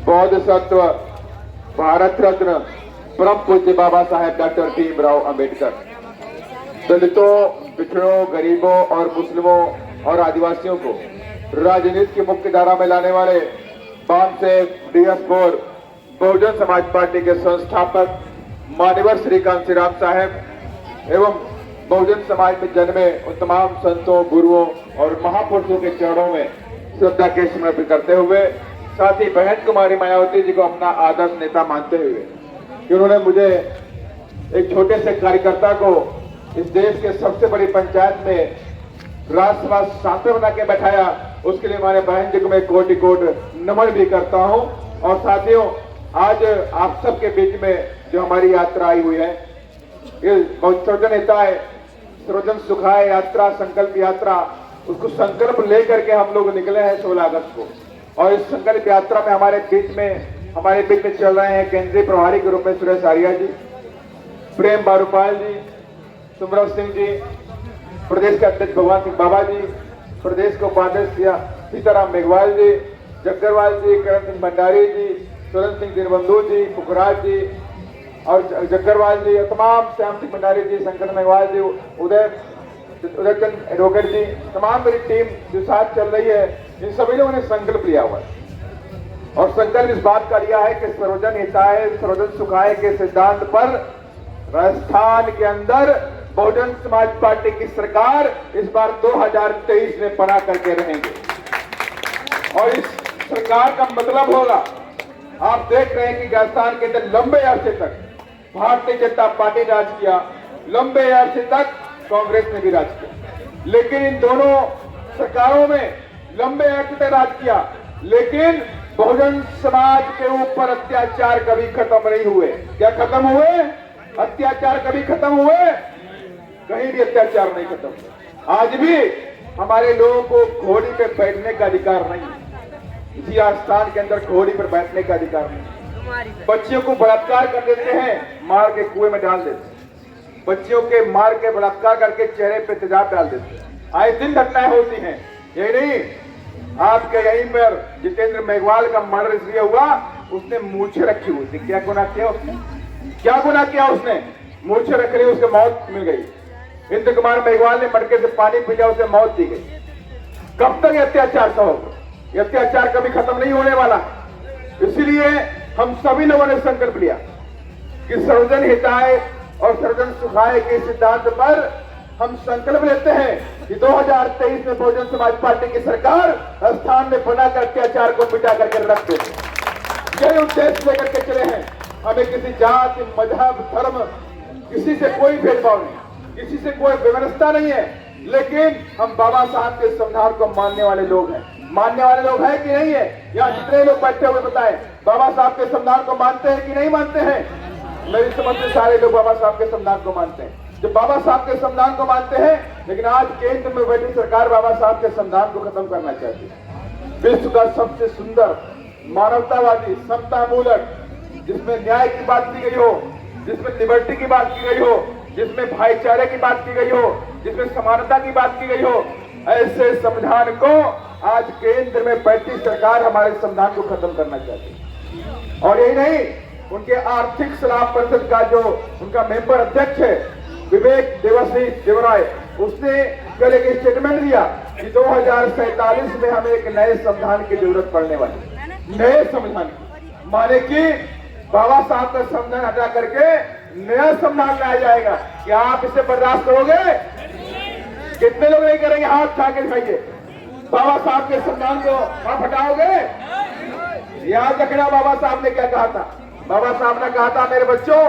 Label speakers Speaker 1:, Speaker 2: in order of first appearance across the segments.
Speaker 1: बौद्ध सत्व भारत रत्न परम पूज्य बाबा साहेब डॉक्टर भीमराव अंबेडकर दलितों, पिछड़ों, गरीबों और मुस्लिमों और आदिवासियों को राजनीति की मुख्य धारा में लाने वाले बाम से DS board Bahujan Samaj party के संस्थापक मान्यवर श्री कांसी राम साहेब एवं बहुजन समाज में जन्मे उन तमाम संतों, गुरुओं और महापुरुषों के चरणों में श्रद्धा के समर्पण करते हुए साथ ही बहन कुमारी मायावती जी को अपना आदर्श नेता मानते हुए कि उन्होंने मुझे एक छोटे से कार्यकर्ता को इस देश के सबसे बड़ी पंचायत में राज्यसभा सांसद बना के बैठाया, उसके लिए हमारे बहन जी को मैं कोटि कोटि नमन भी करता हूं। और साथियों, आज आप सबके बीच में जो हमारी यात्रा आई हुई है, ये सर्वजन हिताय सर्वजन सुखाय यात्रा, संकल्प यात्रा, उसको संकल्प लेकर के हम लोग निकले हैं 16 अगस्त को। और इस संकल्प यात्रा में हमारे बीच में चल रहे हैं केंद्रीय प्रभारी के रूप में सुरेश आर्या जी, प्रेम बारूपाल जी, सुमरव सिंह जी, प्रदेश के अध्यक्ष भगवान सिंह बाबा जी, प्रदेश के उपाध्यक्ष सीताराम मेघवाल जी, जग्गरवाल जी, करण सिंह भंडारी जी, सुरेंद्र सिंह दीनबंधु जी, पुखराज जी और जग्गरवाल जी, तमाम श्याम सिंह भंडारी जी, शंकर मेघवाल जी, उदयचंद एडवोकेट जी, तमाम मेरी टीम जो साथ चल रही है, इन सभी लोगों ने संकल्प लिया हुआ है। और संकल्प इस बात का लिया है कि सर्वजन हिताय सर्वजन सुखाय के सिद्धांत पर राजस्थान के अंदर बहुजन समाज पार्टी की सरकार इस बार 2023 में बना करके रहेंगे। और इस सरकार का मतलब होगा, आप देख रहे हैं कि राजस्थान के अंदर लंबे अरसे तक भारतीय जनता पार्टी राज किया, लंबे अरसे तक कांग्रेस ने भी राज किया, लेकिन इन दोनों सरकारों में लंबे अरसे तक राज किया, लेकिन बहुजन समाज के ऊपर अत्याचार कभी खत्म नहीं हुए। क्या खत्म हुए? अत्याचार कभी खत्म हुए? कहीं भी अत्याचार नहीं खत्म हुए। आज भी हमारे लोगों को घोड़ी पे बैठने का अधिकार नहीं है, इसी स्थान के अंदर घोड़ी पर बैठने का अधिकार नहीं है। बच्चियों को बलात्कार कर देते हैं, मार के कुएं में डाल देते हैं, बच्चियों के मार के बलात्कार करके चेहरे पे तेजाब डाल देते हैं। आए दिन घटनाएं होती हैं। यही नहीं, आपके यहीं पर जितेंद्र मेघवाल का मर्डर इसलिए हुआ, उसने मूछें रखी हुई थी। क्या गुनाह किया उसने? क्या गुनाह किया उसने? मूछें रख रही, उसको मौत मिल गई। इंद्र कुमार मेघवाल ने मटके से पानी पी लिया, उसे मौत दी गई। कब तक ये अत्याचार सहोगे? ये अत्याचार कभी खत्म नहीं होने वाला। इसीलिए हम सभी लोगों ने संकल्प लिया कि सर्वजन हिताय और सर्वजन सुखाय के सिद्धांत पर हम संकल्प लेते हैं कि 2023 में बहुजन समाज पार्टी की सरकार स्थान में बनाकर अत्याचार को मिटा करके रख देगी। यही उद्देश्य लेकर के चले हैं। हमें किसी जाति, मजहब, धर्म, किसी से कोई भेदभाव नहीं, किसी से कोई व्यवस्था नहीं है, लेकिन हम बाबा साहब के संविधान को मानने वाले लोग हैं। मानने वाले लोग हैं कि नहीं है? यहाँ जितने लोग बैठे हुए बताएं, बाबा साहब के संविधान को मानते हैं कि नहीं मानते हैं? मेरी समझ से सारे लोग बाबा साहब के संविधान को मानते हैं। जो बाबा साहब के संविधान को मानते हैं, लेकिन आज केंद्र में बैठी सरकार बाबा साहब के संविधान को खत्म करना चाहती है। विश्व का सबसे सुंदर, मानवतावादी, समतामूलक, जिसमें न्याय की बात की गई हो, जिसमें लिबर्टी की बात की गई हो, जिसमें भाईचारे की बात की गई हो, जिसमें समानता की बात की गई हो, ऐसे संविधान को आज केंद्र में बैठी सरकार हमारे संविधान को खत्म करना चाहती है। और यही नहीं, उनके आर्थिक सलाह परिषद का जो उनका मेंबर अध्यक्ष है विवेक देवराय, उसने कल एक स्टेटमेंट दिया कि 2047 में हमें एक नए संविधान की जरूरत पड़ने वाली। नए संविधान माने कि बाबा साहब का संविधान हटा करके नया संविधान लाया जाएगा। क्या आप इसे बर्दाश्त करोगे? कितने लोग नहीं करेंगे? हाथ उठा के दिखाइए। बाबा साहब के संविधान को आप हटाओगे? याद रखना बाबा साहब ने क्या कहा था। बाबा साहब ने कहा था, मेरे बच्चों,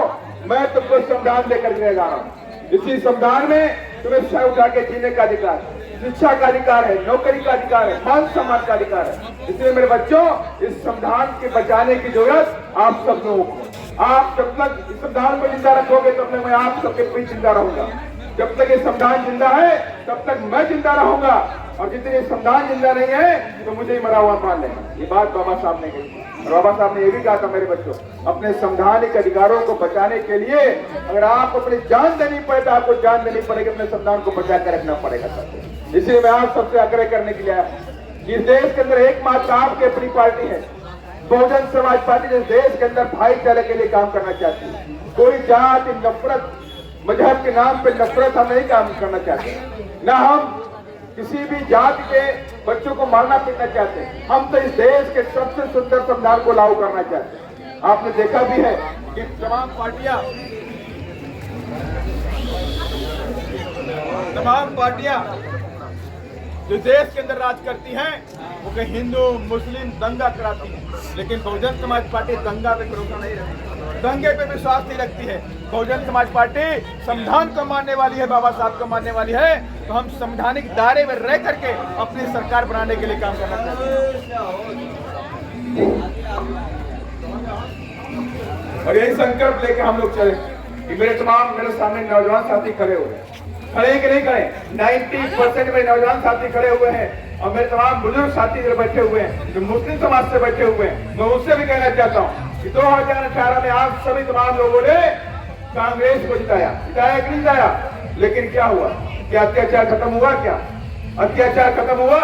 Speaker 1: मैं तुमको संविधान लेकर के जा रहा हूं। इसी संविधान में तुम्हें सर उठा के जीने का अधिकार है, शिक्षा का अधिकार है, नौकरी का अधिकार है, मान सम्मान का अधिकार है। इसलिए मेरे बच्चों, इस संविधान के बचाने की जरूरत आप सब लोगों को। आप जब तक इस संविधान को जिंदा रखोगे तब तक मैं आप सबके पीछे जिंदा रहूंगा। जब तक ये संविधान जिंदा है तब तक मैं जिंदा रहूंगा, और जितने संविधान जिंदा नहीं है तो मुझे ही मरा हुआ मान लेना। ये बात बाबा साहब ने कही। और बाबा साहब ने ये भी कहा था, मेरे बच्चों, अपने संवैधानिक अधिकारों को बचाने के लिए अगर आप अपनी जान देनी पड़े तो आपको जान देनी पड़ेगी, अपने संविधान को बचा कर रखना पड़ेगा। इसलिए मैं आप सबसे आग्रह करने के लिए आया कि इस देश के अंदर एकमात्र आपकी अपनी पार्टी है बहुजन समाज पार्टी इस देश के अंदर भाईचारे के लिए काम करना चाहती है। कोई जाति नफरत, मजहब के नाम पे नफरत हम नहीं काम करना चाहते, ना हम किसी भी जाति के बच्चों को मारना पीटना चाहते हैं। हम तो इस देश के सबसे सुंदर संविधान को लागू करना चाहते हैं। आपने देखा भी है कि तमाम पार्टियां जो देश के अंदर राज करती हैं वो कहीं हिंदू मुस्लिम दंगा कराती हैं, लेकिन बहुजन समाज पार्टी दंगा पे भरोसा नहीं रखती, दंगे पे विश्वास नहीं रखती है। बहुजन समाज पार्टी संविधान को मानने वाली है, बाबा साहब को मानने वाली है। तो हम संवैधानिक दायरे में रह करके अपनी सरकार बनाने के लिए काम करना चाहते हैं और यही संकल्प लेके हम लोग चले कि मेरे सामने नौजवान साथी खड़े हुए हैं, खड़े कि नहीं खड़े? 90% में नौजवान साथी खड़े हुए हैं और मेरे तमाम बुजुर्ग साथी जो बैठे हुए हैं, जो मुस्लिम समाज से बैठे हुए हैं, मैं उससे भी कहना चाहता हूँ कि 2018 में आप सभी तमाम लोगों ने कांग्रेस को जिताया कि नहीं जिताया? लेकिन क्या हुआ? क्या अत्याचार खत्म हुआ? क्या अत्याचार खत्म हुआ?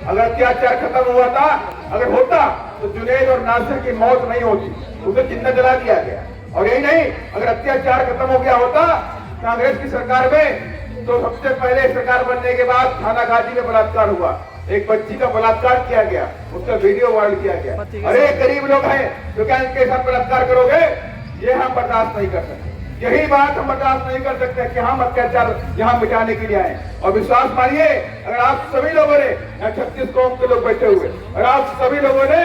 Speaker 1: अगर अत्याचार खत्म हुआ था, अगर होता तो जुनैद और नासिर की मौत नहीं होती, उसे जिंदा जला दिया गया। और यही नहीं, अगर अत्याचार खत्म हो गया होता कांग्रेस की सरकार में, तो सबसे पहले सरकार बनने के बाद थाना गाजी में बलात्कार हुआ, एक बच्ची का बलात्कार किया गया, उसका वीडियो वायरल किया गया। अरे गरीब लोग हैं तो क्या इनके साथ बलात्कार करोगे? ये हम बर्दाश्त नहीं कर सकते। यही बात हम बर्दाश्त नहीं कर सकते कि हम अत्याचार यहाँ मिटाने के लिए आए। और विश्वास मानिए, अगर आप सभी लोगों ने, 36 कौम के लोग बैठे हुए, और आप सभी लोगों ने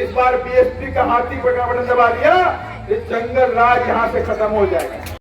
Speaker 1: इस बार बीएसपी का हाथी बटन दबा दिया, ये जंगल राज यहाँ से खत्म हो जाएगा।